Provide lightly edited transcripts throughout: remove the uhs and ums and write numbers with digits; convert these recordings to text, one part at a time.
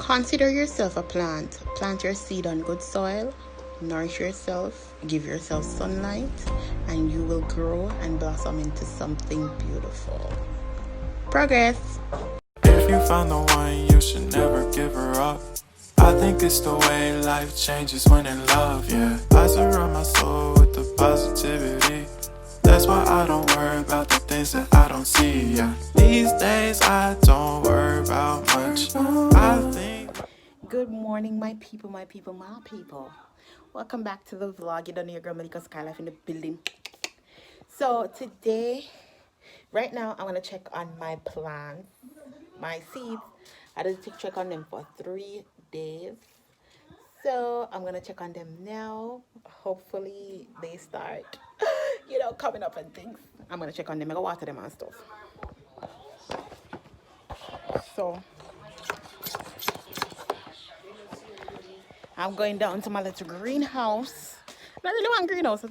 Consider yourself a plant. Plant your seed on good soil, nourish yourself, give yourself sunlight, and you will grow and blossom into something beautiful. Progress. If you found the one, you should never give her up. I think it's the way life changes when in love, yeah. I surround my soul with the positivity. That's why I don't worry about the things that I don't see, yeah. These days I don't worry about much. I think. Good morning, my people, my people, my people. Welcome back to the vlog. You don't know your girl Melica Skylife in the building. So today, right now, I'm gonna check on my plants, my seeds. I didn't check on them for 3 days. So I'm gonna check on them now. Hopefully they start, coming up and things. I'm gonna check on them. I go water them and stuff. So I'm going down to my little greenhouse. Not really one greenhouse.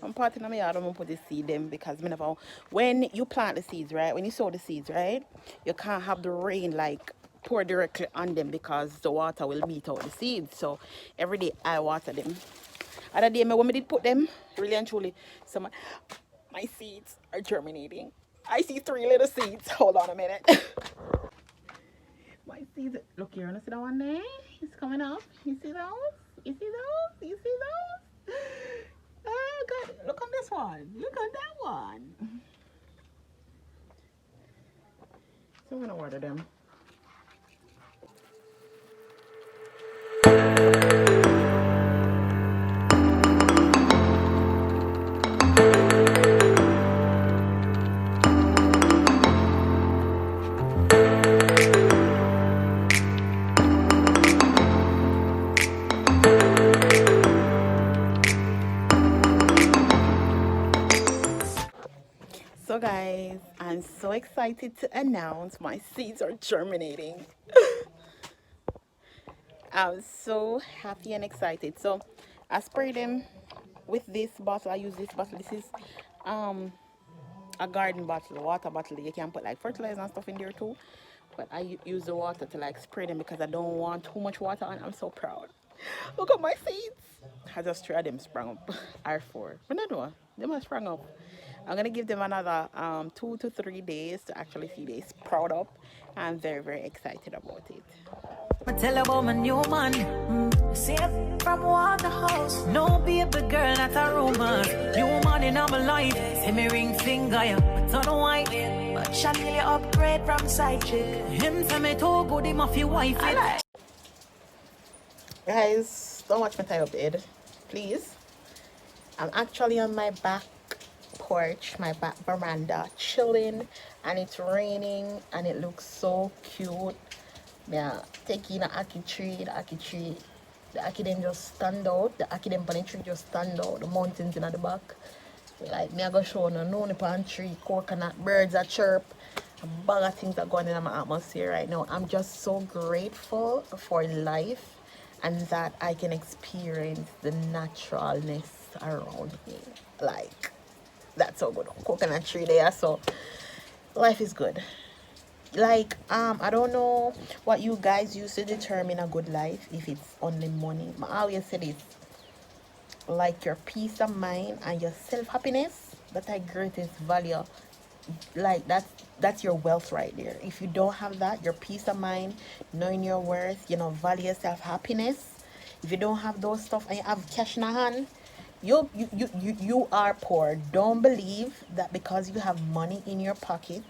I'm potting in my yard. I'm gonna put the seed them because when you plant the seeds, right? When you sow the seeds, right? You can't have the rain like pour directly on them because the water will beat out the seeds. So every day I water them. Other day when I did put them, really and truly, so my seeds are germinating. I see 3 little seeds. Hold on a minute. My seeds. Look here, you see that one there? It's coming up. You see those? You see those? You see those? Oh God! Look on this one. Look on that one. So I'm gonna water them. So guys, I'm so excited to announce my seeds are germinating. I'm so happy and excited. So I spray them with this bottle. I use this bottle. This is a garden bottle, a water bottle. You can put like fertilizer and stuff in there too. But I use the water to like spray them because I don't want too much water on. I'm so proud. Look at my seeds. I just tried them sprung up. R4. But no, they must sprung up. I'm gonna give them another 2 to 3 days to actually see they sprout up. I'm very, very excited about it. I tell about my new man. Safe from Waterhouse. No baby girl, not a rumor. New man in my life. See me ring finger, yeah. Turn white. But Chanel upgrade from side chick. Him tell me to good him off your wife. Guys, don't watch me tie up the head, please. I'm actually on my back porch, my back veranda, chilling, and it's raining, and it looks so cute. Yeah, taking the ackee tree, the ackee them just stand out. The ackee them pan tree just stand out. The mountains in the back. Like me, I go show no pan tree, coconut, birds that chirp. A bag of things are going in my atmosphere right now. I'm just so grateful for life and that I can experience the naturalness around me. Like, that's so good. Coconut tree there, so life is good. Like, I don't know what you guys use to determine a good life, if it's only money. I always say this, like your peace of mind and your self-happiness, that's our greatest value. Like that's your wealth right there. If you don't have that, your peace of mind, knowing your worth, value yourself, happiness, if you don't have those stuff and you have cash in a hand, you are poor. Don't believe that because you have money in your pocket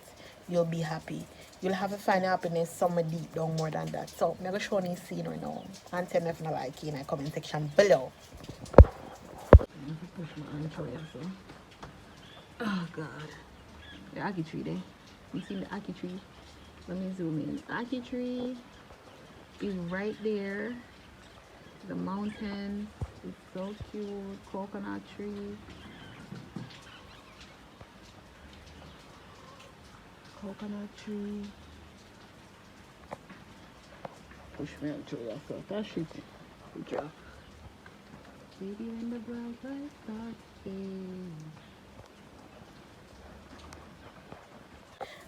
you'll be happy. You'll have to find happiness somewhere deep down more than that. So I'm gonna show you the scene right now and tell me if you like it in the comment section below. Push my arm through here, so. Oh God. The ackee tree there. You see the ackee tree? Let me zoom in. The ackee tree is right there. The mountain is so cute. Coconut tree. Coconut tree. Push me up to that stuff. That shit. Good job. Baby, when the bright light starts.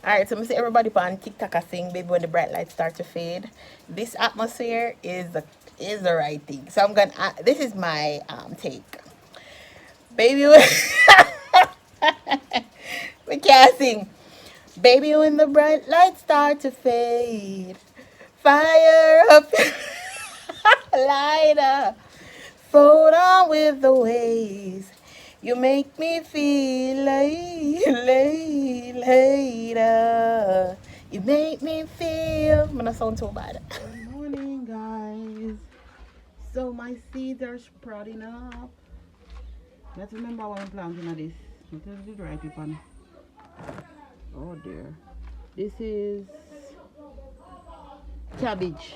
Alright, so I see everybody on TikTok are saying baby when the bright lights start to fade. This atmosphere is the right thing. So I'm gonna this is my take. Baby when we can't sing. Baby when the bright lights start to fade. Fire up lighter. Float on with the waves. You make me feel later. You make me feel. I'm gonna sound so bad. Good morning, guys. So my seeds are sprouting up. Let's remember what I'm planting this. This is the right people. Oh dear. This is cabbage.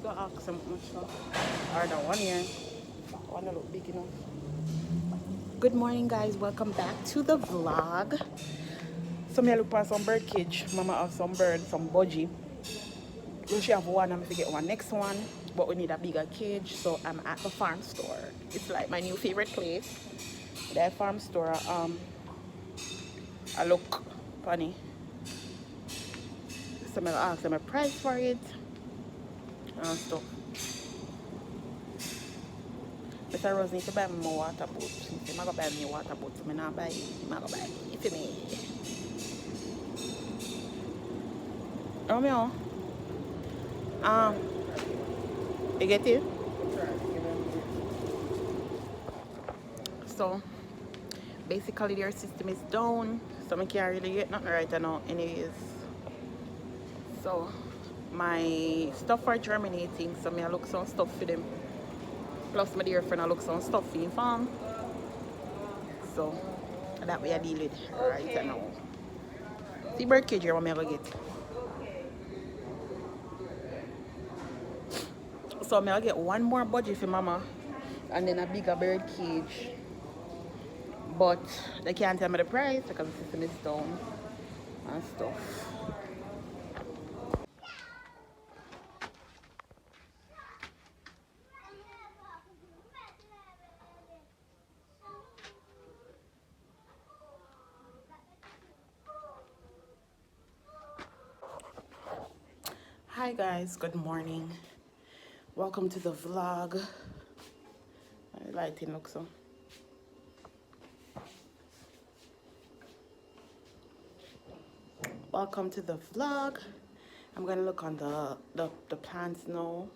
Go ask some much stuff. Or the one here. One look big enough. Good morning, guys. Welcome back to the vlog. So me look for some bird cage. Mama have some bird, some budgie. We should have one. I'm gonna get one next one, but we need a bigger cage. So I'm at the farm store. It's like my new favorite place. That farm store. I look funny. So I'm gonna ask them a price for it and stuff. Mr. Rose needs to buy me more water boat. I'm gonna buy me a water boat, so I'm not buy it. I'm gonna buy it. You feel me? Romeo. You get it? So basically their system is down, so I can't really get nothing right now anyways. So my stuff are germinating, so I look some stuff for them. Plus my dear friend I look some stuff for him farm. So that way I deal with right now. See bird cage here what I'm gonna get. So I'm gonna get one more budgie for mama and then a bigger bird cage. But they can't tell me the price because the system is down and stuff. Hi guys, good morning. Welcome to the vlog. My lighting looks so. Welcome to the vlog. I'm gonna look on the plants now.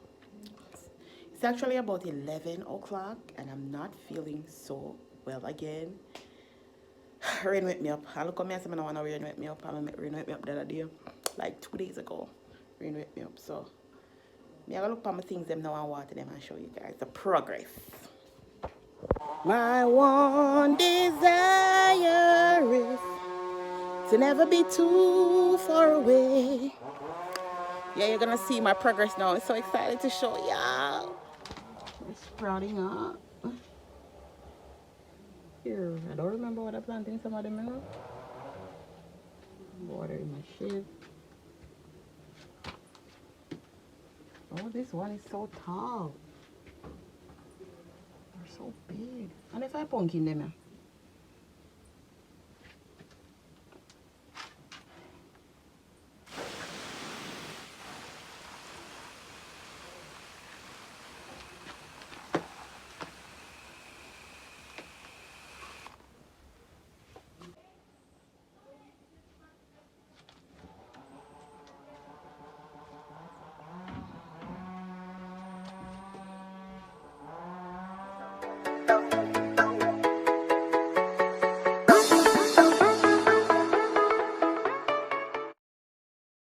It's actually about 11 o'clock and I'm not feeling so well again. Rain wake me up. I look at me and say I don't want to rain wake me up. I rain wake me up the other day, like 2 days ago. Rain wake me up. So I'm gonna look at my things them now and water them and show you guys the progress. My one desire is to never be too far away. Yeah, you're gonna see my progress now. I'm so excited to show y'all. It's sprouting up. Here, I don't remember what I planted in some of them, you know? Water in my shade. Oh, this one is so tall. They're so big. And if I punky in them,